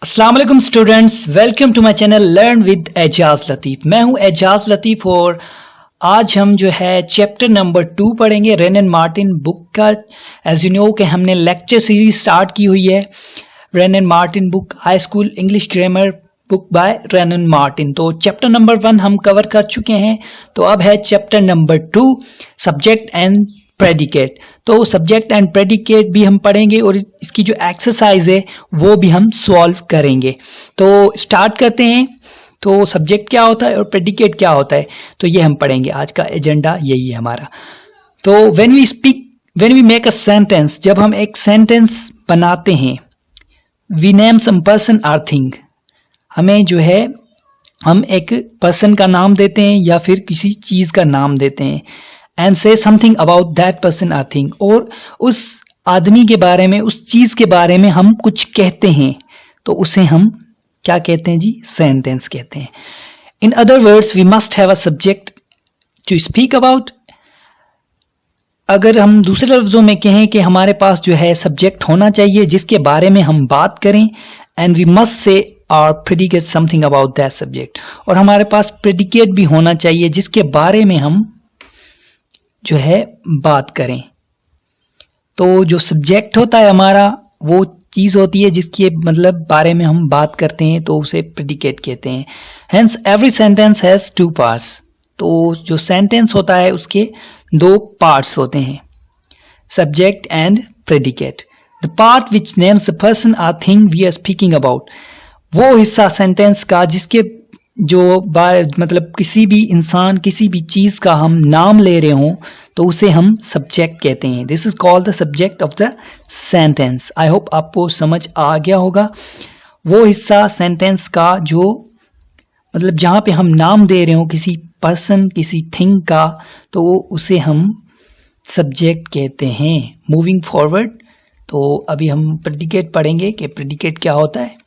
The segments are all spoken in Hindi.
अस्सलाम वालेकुम students, welcome to my channel learn with Ejaz Latif. मैं हूं एजाज लतीफ़ और आज हम जो है चैप्टर नंबर 2 पढ़ेंगे रेन एंड मार्टिन बुक का। एज यू नो कि हमने लेक्चर सीरीज स्टार्ट की हुई है rain and Martin book, high school English grammar book by rain and Martin. तो चैप्टर नंबर 1 हम कवर कर चुके हैं, तो अब है chapter number 2 subject and predicate. तो सब्जेक्ट एंड प्रेडिकेट भी हम पढ़ेंगे और इसकी जो एक्सरसाइज है वो भी हम सॉल्व करेंगे। तो स्टार्ट करते हैं। तो सब्जेक्ट क्या होता है और प्रेडिकेट क्या होता है, तो ये हम पढ़ेंगे। आज का एजेंडा यही है हमारा। तो when we make a sentence, जब हम एक सेंटेंस बनाते हैं, we name some person or thing, हमें जो है हम एक पर्सन का नाम देते हैं या फिर किसी चीज का नाम देते हैं। And say something about that person or thing, और उस आदमी के बारे में, उस चीज के बारे में हम कुछ कहते हैं, तो उसे हम क्या कहते हैं जी? सेंटेंस कहते हैं। In other words we must have a subject to speak about. अगर हम दूसरे लफ्जों में कहें कि हमारे पास जो है सब्जेक्ट होना चाहिए जिसके बारे में हम बात करें, एंड वी मस्ट से और predicate something about that subject, और हमारे पास प्रेडिकेट भी होना चाहिए जिसके बारे में हम जो है बात करें। तो जो सब्जेक्ट होता है हमारा, वो चीज होती है जिसके मतलब बारे में हम बात करते हैं, तो उसे प्रेडिकेट कहते हैं। Hence every sentence has 2 parts. तो जो सेंटेंस होता है उसके 2 पार्ट्स होते हैं, subject and predicate. The part which names the person or thing we are speaking about, वो हिस्सा सेंटेंस का जिसके जो मतलब किसी भी इंसान, किसी भी चीज का हम नाम ले रहे हों, तो उसे हम सब्जेक्ट कहते हैं। This is called the subject of the sentence. I hope आपको समझ आ गया होगा। वो हिस्सा सेंटेंस का जो मतलब जहां पे हम नाम दे रहे हो किसी पर्सन, किसी थिंग का, तो उसे हम सब्जेक्ट कहते हैं। मूविंग फॉरवर्ड, तो अभी हम प्रेडिकेट पढ़ेंगे कि प्रेडिकेट क्या होता है।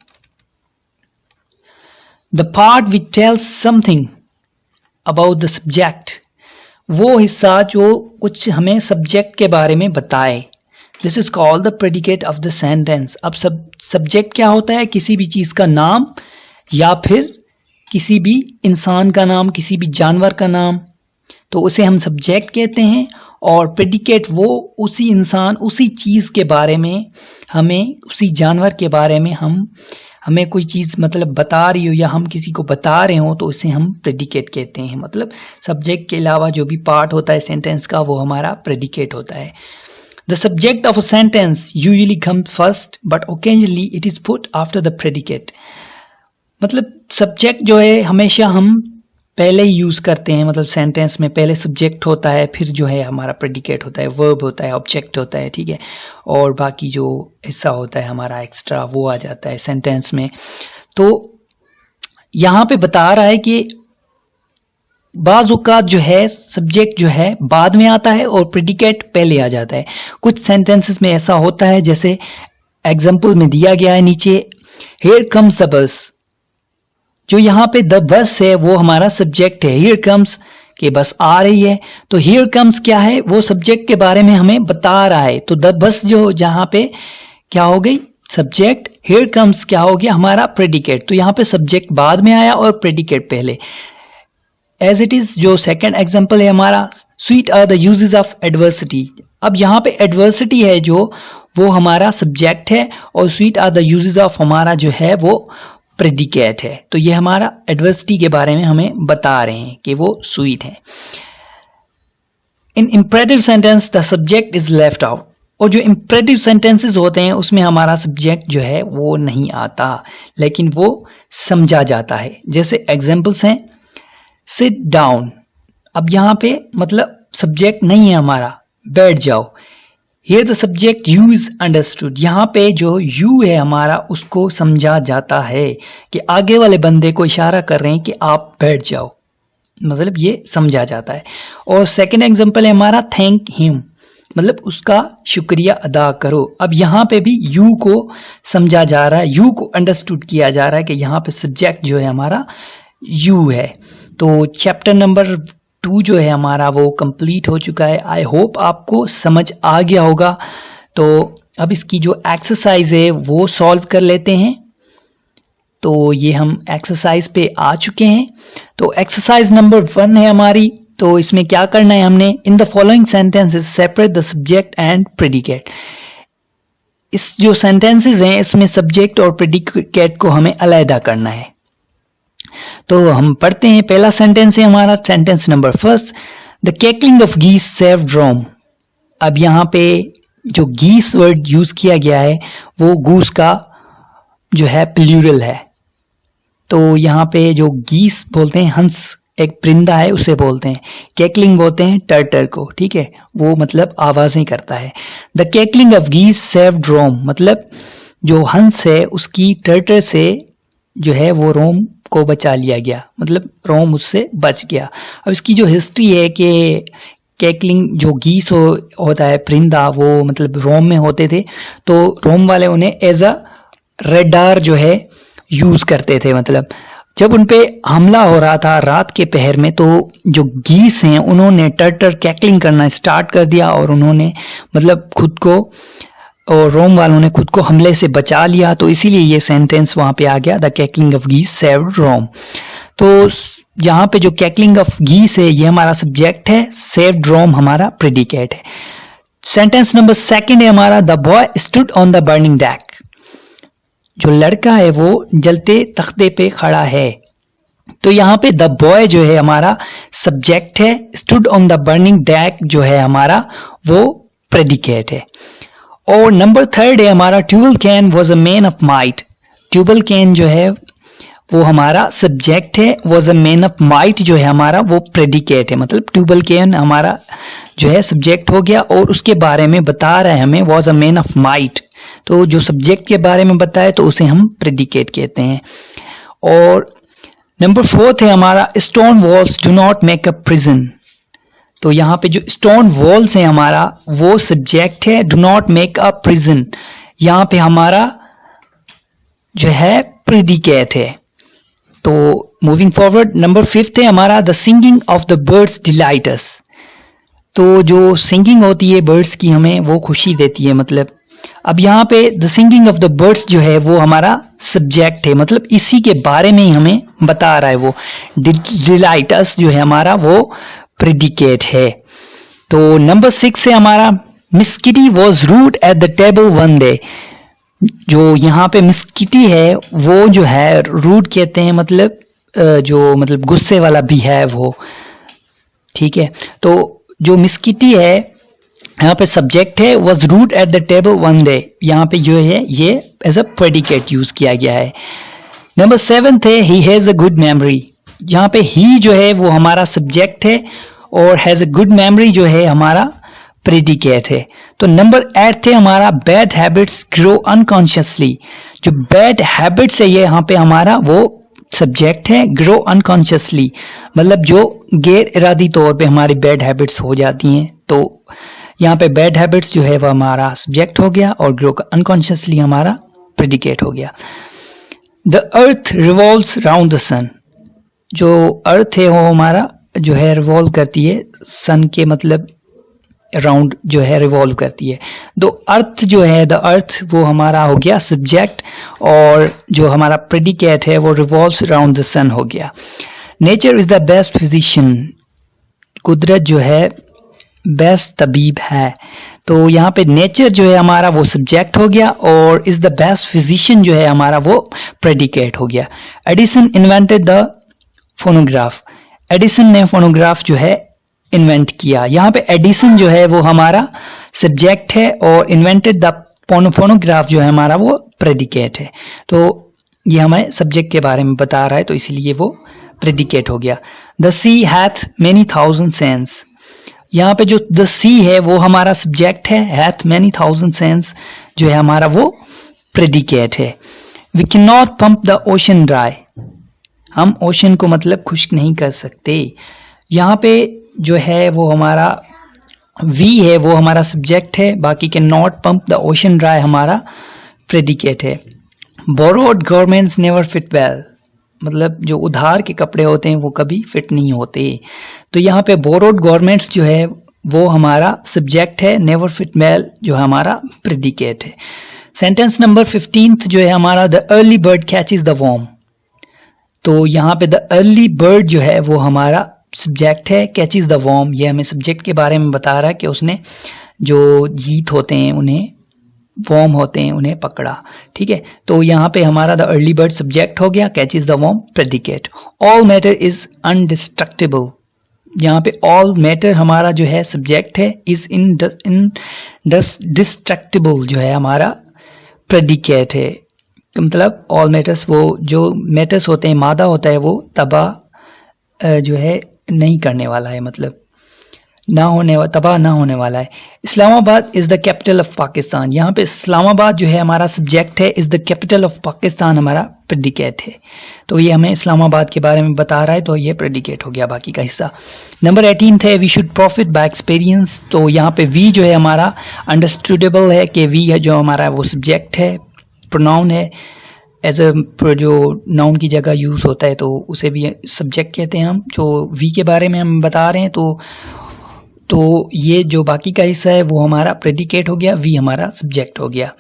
The part which tells something about the subject, वो हिस्सा जो कुछ हमें सब्जेक्ट के बारे में बताए। This is called the predicate of the sentence। अब सब्जेक्ट क्या होता है? किसी भी चीज का नाम या फिर किसी भी इंसान का नाम, किसी भी जानवर का नाम, तो उसे हम सब्जेक्ट कहते हैं। और प्रेडिकेट वो उसी इंसान, उसी चीज के बारे में हमें, उसी जानवर के बारे में हमें कोई चीज़ मतलब बता रही हो या हम किसी को बता रहे हो, तो उसे हम प्रेडिकेट कहते हैं। मतलब सब्जेक्ट के अलावा जो भी पार्ट होता है सेंटेंस का, वो हमारा प्रेडिकेट होता है। The subject of a sentence usually come first but occasionally it is put after the predicate. मतलब सब्जेक्ट जो है हमेशा हम पहले ही यूज करते हैं। मतलब सेंटेंस में पहले सब्जेक्ट होता है, फिर जो है हमारा प्रेडिकेट होता है, वर्ब होता है, ऑब्जेक्ट होता है, ठीक है। और बाकी जो हिस्सा होता है हमारा एक्स्ट्रा, वो आ जाता है सेंटेंस में। तो यहाँ पे बता रहा है कि बाज़ औक़ात जो है सब्जेक्ट जो है बाद में आता है और प्रेडिकेट पहले आ जाता है। कुछ सेंटेंसेस में ऐसा होता है, जैसे एग्जाम्पल में दिया गया है नीचे, हियर कम्स द बस। जो यहाँ पे द बस है वो हमारा सब्जेक्ट है। हियर कम्स कि बस आ रही है, तो हियर कम्स क्या है? वो सब्जेक्ट के बारे में हमें बता रहा है। तो द बस जो जहाँ पे क्या हो गई? सब्जेक्ट। हियर कम्स क्या हो गया? हमारा प्रेडिकेट। तो यहाँ पे सब्जेक्ट बाद में आया और प्रेडिकेट पहले। एज इट इज जो सेकेंड एग्जाम्पल है हमारा, sweet are the uses of adversity. अब यहाँ पे एडवर्सिटी है जो, वो हमारा सब्जेक्ट है, और sweet are the uses of हमारा जो है वो प्रेडिकेट है। तो ये हमारा एडवर्सिटी के बारे में हमें बता रहे हैं कि वो स्वीट है। In imperative sentence the subject is left out. और जो इंपरेटिव सेंटेंसेस होते हैं उसमें हमारा सब्जेक्ट जो है वो नहीं आता, लेकिन वो समझा जाता है। जैसे एग्जांपल्स हैं, सिट डाउन। अब यहाँ पे मतलब सब्जेक्ट नहीं है हमारा, बैठ जाओ। Here the subject you is understood। यहाँ पे जो you है हमारा, उसको समझा जाता है कि आगे वाले बंदे को इशारा कर रहे हैं कि आप बैठ जाओ, मतलब ये समझा जाता है। और सेकंड एग्जांपल है हमारा, थैंक हिम, मतलब उसका शुक्रिया अदा करो। अब यहाँ पे भी you को समझा जा रहा है, you को अंडरस्टूड किया जा रहा है कि यहाँ पे सब्जेक्ट जो है हमारा you है। तो चैप्टर नंबर 2 जो है हमारा वो कंप्लीट हो चुका है। आई होप आपको समझ आ गया होगा। तो अब इसकी जो एक्सरसाइज है वो सॉल्व कर लेते हैं। तो ये हम एक्सरसाइज पे आ चुके हैं। तो एक्सरसाइज नंबर 1 है हमारी। तो इसमें क्या करना है हमने, in the following sentences separate the subject and predicate. इस जो सेंटेंसेस हैं इसमें सब्जेक्ट और प्रेडिकेट को हमें अलहदा करना है। तो हम पढ़ते हैं। पहला सेंटेंस है हमारा सेंटेंस नंबर 1, द कैकलिंग ऑफ गीस सेव्ड रोम। अब यहाँ पे जो गीस वर्ड यूज किया गया है वो गूस का जो है प्लूरल है। तो यहाँ पे जो गीस बोलते हैं, हंस एक परिंदा है उसे बोलते हैं, कैकलिंग बोलते हैं टर्टर को, ठीक है, वो मतलब आवाजें करता है। द कैकलिंग ऑफ गीस सेव्ड रोम, मतलब जो हंस है उसकी टर्टर से जो है वो रोम को बचा लिया गया, मतलब रोम उससे बच गया। अब इसकी जो हिस्ट्री है कि कैकलिंग जो गीस होता है परिंदा, वो मतलब रोम में होते थे, तो रोम वाले उन्हें एज अ रेडार जो है यूज करते थे। मतलब जब उन पे हमला हो रहा था रात के पहर में, तो जो गीस हैं उन्होंने टर्टर कैकलिंग करना स्टार्ट कर दिया और उन्होंने मतलब खुद को, और रोम वालों ने खुद को हमले से बचा लिया। तो इसीलिए ये सेंटेंस वहां पे आ गया, द कैकलिंग ऑफ गीस सेव्ड रोम। तो यहाँ पे जो कैकलिंग ऑफ गीस है ये हमारा सब्जेक्ट है, सेव्ड रोम हमारा प्रेडिकेट है। सेंटेंस नंबर 2 है हमारा, the boy stood on the burning deck. जो लड़का है वो जलते तख्ते पे खड़ा है। तो यहाँ पे द बॉय जो है हमारा सब्जेक्ट है, stood on the burning deck जो है हमारा वो प्रेडिकेट है। और नंबर 3 है हमारा, Tubal Cain was a man of might. Tubal Cain जो है वो हमारा सब्जेक्ट है, was a man of might जो है हमारा वो प्रेडिकेट है। मतलब ट्यूबल कैन हमारा जो है सब्जेक्ट हो गया और उसके बारे में बता रहा है हमें, was a man of might. तो जो सब्जेक्ट के बारे में बताए तो उसे हम प्रेडिकेट कहते हैं। और नंबर 4 है हमारा, stone walls do not make a prison. तो यहाँ पे जो स्टोन वॉल्स है हमारा वो सब्जेक्ट है, do not make a prison यहाँ पे हमारा जो है प्रेडिकेट है। तो मूविंग फॉरवर्ड, नंबर 5 है हमारा, the singing of the birds delight us. तो जो सिंगिंग होती है बर्ड्स की हमें वो खुशी देती है। मतलब अब यहाँ पे the singing of the birds जो है वो हमारा सब्जेक्ट है, मतलब इसी के बारे में ही हमें बता रहा है वो। डिलाइट अस जो है हमारा वो प्रेडिकेट है। तो नंबर 6 है हमारा, Miss Kitty was rude at the table one day. जो यहाँ पे मिस किटी है वो जो है रूड कहते हैं, मतलब जो मतलब गुस्से वाला बिहेव हो, ठीक है। तो जो मिस किटी है यहाँ पे सब्जेक्ट है, was rude at the table one day, यहाँ पे जो है ये एज अ प्रेडिकेट यूज किया गया है। नंबर 7 है, he has a good memory. यहाँ पे ही जो है वो हमारा सब्जेक्ट है और हैज अ गुड मेमोरी जो है हमारा प्रेडिकेट है। तो नंबर 8 है हमारा, बैड हैबिट्स ग्रो अनकॉन्शियसली। जो बैड हैबिट्स है ये यहाँ पे हमारा वो सब्जेक्ट है, ग्रो अनकॉन्शियसली, मतलब जो गैर इरादी तौर पे हमारी बैड हैबिट्स हो जाती हैं। तो यहाँ पे बैड हैबिट्स जो है वो हमारा सब्जेक्ट हो गया और ग्रो अनकॉन्शियसली हमारा प्रेडिकेट हो गया। The earth revolves round the sun. जो अर्थ है वो हमारा जो है रिवॉल्व करती है सन के मतलब राउंड जो है रिवॉल्व करती है। तो अर्थ जो है, द अर्थ वो हमारा हो गया सब्जेक्ट और जो हमारा प्रेडिकेट है वो रिवॉल्व्स राउंड द सन हो गया। Nature is the best physician. कुदरत जो है बेस्ट तबीब है। तो यहाँ पे नेचर जो है हमारा वो सब्जेक्ट हो गया और इज द बेस्ट फिजिशियन जो है हमारा वो प्रेडिकेट हो गया। Edison invented the phonograph. Edison ने फोनोग्राफ जो है इन्वेंट किया। यहाँ पे एडिसन जो है वो हमारा सब्जेक्ट है और इन्वेंटेड द फोनोग्राफ जो है हमारा वो प्रेडिकेट है। तो ये हमें सब्जेक्ट के बारे में बता रहा है तो इसलिए वो प्रेडिकेट हो गया। The sea hath many thousand sands. यहाँ पे जो द सी है वो हमारा सब्जेक्ट है, हैथ मेनी थाउजेंड सेंस जो है हमारा वो प्रेडिकेट है। We can not pump the ocean dry. हम ओशन को मतलब खुश्क नहीं कर सकते। यहाँ पे जो है वो हमारा वी है वो हमारा सब्जेक्ट है, बाकी can not pump the ocean dry हमारा प्रेडिकेट है। Borrowed garments never fit well. मतलब जो उधार के कपड़े होते हैं वो कभी फिट नहीं होते। तो यहाँ पे बोरोड गारमेंट्स जो है वो हमारा सब्जेक्ट है, नेवर फिट वेल जो हमारा प्रेडिकेट है। सेंटेंस नंबर 15 जो है हमारा, the early bird catches the worm. तो यहाँ पे द अर्ली बर्ड जो है वो हमारा सब्जेक्ट है, कैचेस द वर्म ये हमें सब्जेक्ट के बारे में बता रहा है कि उसने जो जीत होते हैं उन्हें, वर्म होते हैं उन्हें पकड़ा। ठीक है, तो यहाँ पे हमारा द अर्ली बर्ड सब्जेक्ट हो गया, catches the worm predicate. All matter is indestructible, यहाँ पे ऑल मैटर हमारा जो है सब्जेक्ट है, इज डिस्ट्रक्टिबल जो है हमारा प्रेडिकेट है। मतलब ऑल मैटर्स, वो जो मैटर्स होते हैं, मादा होता है, वो तबाह जो है नहीं करने वाला है, मतलब तबाह ना होने वाला है। Islamabad is the capital of Pakistan, यहाँ पे इस्लामाबाद जो है हमारा सब्जेक्ट है, is the capital of Pakistan हमारा प्रेडिकेट है। तो ये हमें इस्लामाबाद के बारे में बता रहा है, तो ये प्रेडिकेट हो गया बाकी का हिस्सा। नंबर 18 है we should profit by experience. तो यहाँ पे वी जो है हमारा अंडरस्टूडेबल है कि वी है जो हमारा वो सब्जेक्ट है, प्रोनाउन है, एज अ जो नाउन की जगह यूज़ होता है तो उसे भी सब्जेक्ट कहते हैं हम। जो वी के बारे में हम बता रहे हैं तो ये जो बाकी का हिस्सा है वो हमारा प्रेडिकेट हो गया, वी हमारा सब्जेक्ट हो गया।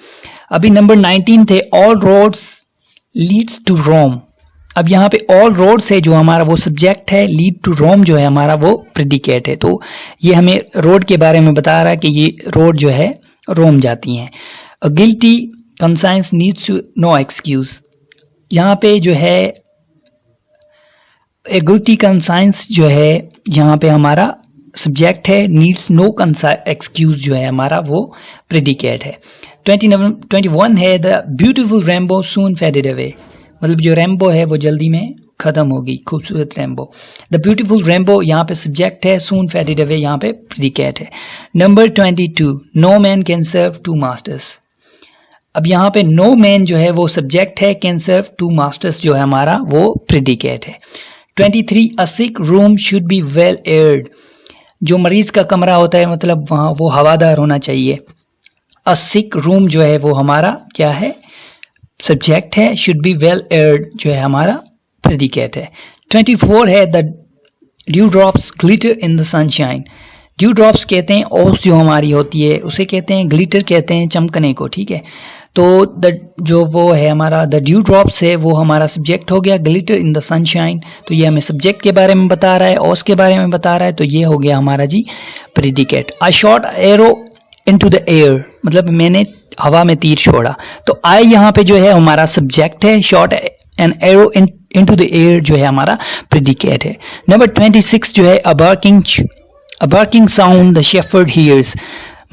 अभी नंबर 19 थे ऑल रोड्स लीड्स टू रोम। अब यहाँ पे ऑल रोड्स है जो हमारा वो सब्जेक्ट है, लीड टू रोम जो है हमारा वो प्रेडिकेट है। तो ये हमें रोड के बारे में बता रहा है कि ये रोड जो है रोम जाती हैं। Guilty conscience needs to no excuse, यहाँ पे जो है गिल्टी कंसाइंस जो है यहाँ पे हमारा सब्जेक्ट है, नीड्स नो एक्सक्यूज जो है हमारा वो प्रेडिकेट है। 21 है the beautiful rainbow soon faded away, मतलब जो रेम्बो है वो जल्दी में खत्म होगी, खूबसूरत रेम्बो। द ब्यूटीफुल रेम्बो यहाँ पे सब्जेक्ट है, सून फेडेड अवे यहाँ पे प्रेडिकेट है। Number 22 no man can serve two masters. अब यहाँ पे नो मैन जो है वो सब्जेक्ट है, कैन सर्व टू मास्टर्स जो है हमारा वो प्रेडिकेट है। 23 a sick room should be well aired, जो मरीज का कमरा होता है मतलब वहाँ वो हवादार होना चाहिए। अ सिक रूम जो है वो हमारा क्या है, सब्जेक्ट है, शुड बी वेल एयर्ड जो है हमारा प्रेडिकेट है। 24 है the due drops glitter in the sunshine. Due drops कहते हैं ओस जो हमारी होती है उसे कहते हैं, ग्लिटर कहते हैं चमकने को। ठीक है, तो द जो वो है हमारा द ड्यू ड्रॉप्स है वो हमारा सब्जेक्ट हो गया, ग्लिटर इन द सनशाइन। तो ये हमें सब्जेक्ट के बारे में बता रहा है, ओस के बारे में बता रहा है, तो ये हो गया हमारा जी predicate. I shot arrow into the air, मतलब मैंने हवा में तीर छोड़ा। तो आई यहाँ पे जो है हमारा सब्जेक्ट है, shot an arrow into the air जो है हमारा प्रेडिकेट है। नंबर 26 जो है a barking sound the shepherd hears,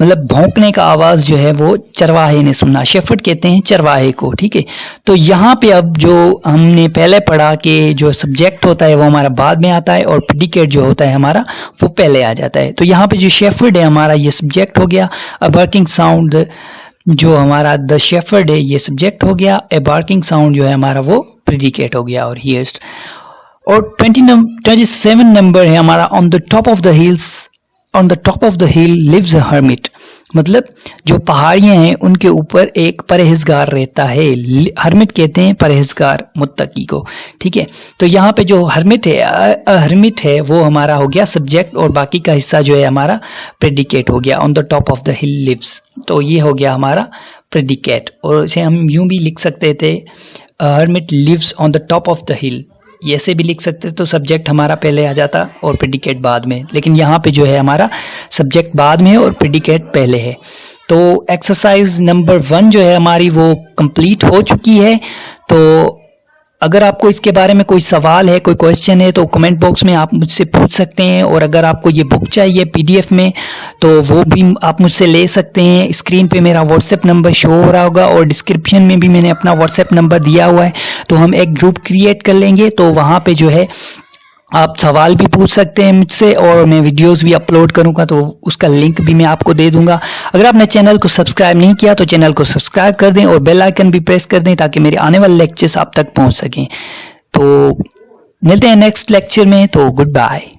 मतलब भौंकने का आवाज जो है वो चरवाहे ने सुना। शेफर्ड कहते हैं चरवाहे को। ठीक है, तो यहाँ पे अब जो हमने पहले पढ़ा कि जो सब्जेक्ट होता है वो हमारा बाद में आता है और प्रेडिकेट जो होता है हमारा वो पहले आ जाता है। तो यहाँ पे जो शेफर्ड है हमारा ये सब्जेक्ट हो गया, अ बार्किंग साउंड जो हमारा द शेफर्ड है ये सब्जेक्ट हो गया, ए बार्किंग साउंड जो है हमारा वो प्रेडिकेट हो गया और हियर्स। और 27 नंबर है हमारा on the top of the hill lives a hermit, मतलब जो पहाड़ियां हैं उनके ऊपर एक परहेजगार रहता है। हर्मिट कहते हैं परहेजगार, मुत्तकी को। ठीक है, तो यहाँ पे जो हर्मिट है वो हमारा हो गया सब्जेक्ट और बाकी का हिस्सा जो है हमारा प्रेडिकेट हो गया, on the top of the hill lives. तो ये हो गया हमारा प्रेडिकेट, और इसे हम यूं भी लिख सकते थे hermit lives on the top of the hill, ऐसे भी लिख सकते, तो सब्जेक्ट हमारा पहले आ जाता और प्रेडिकेट बाद में। लेकिन यहाँ पे जो है हमारा सब्जेक्ट बाद में है और प्रेडिकेट पहले है। तो एक्सरसाइज नंबर 1 जो है हमारी वो कंप्लीट हो चुकी है। तो अगर आपको इसके बारे में कोई सवाल है, कोई क्वेश्चन है, तो कमेंट बॉक्स में आप मुझसे पूछ सकते हैं। और अगर आपको ये बुक चाहिए PDF में तो वो भी आप मुझसे ले सकते हैं। स्क्रीन पे मेरा व्हाट्सएप नंबर शो हो रहा होगा और डिस्क्रिप्शन में भी मैंने अपना व्हाट्सएप नंबर दिया हुआ है। तो हम एक ग्रुप क्रिएट कर लेंगे, तो वहाँ पे जो है आप सवाल भी पूछ सकते हैं मुझसे और मैं वीडियोस भी अपलोड करूंगा, तो उसका लिंक भी मैं आपको दे दूंगा। अगर आपने चैनल को सब्सक्राइब नहीं किया तो चैनल को सब्सक्राइब कर दें और बेल आइकन भी प्रेस कर दें ताकि मेरे आने वाले लेक्चर्स आप तक पहुंच सकें। तो मिलते हैं नेक्स्ट लेक्चर में, तो गुड बाय।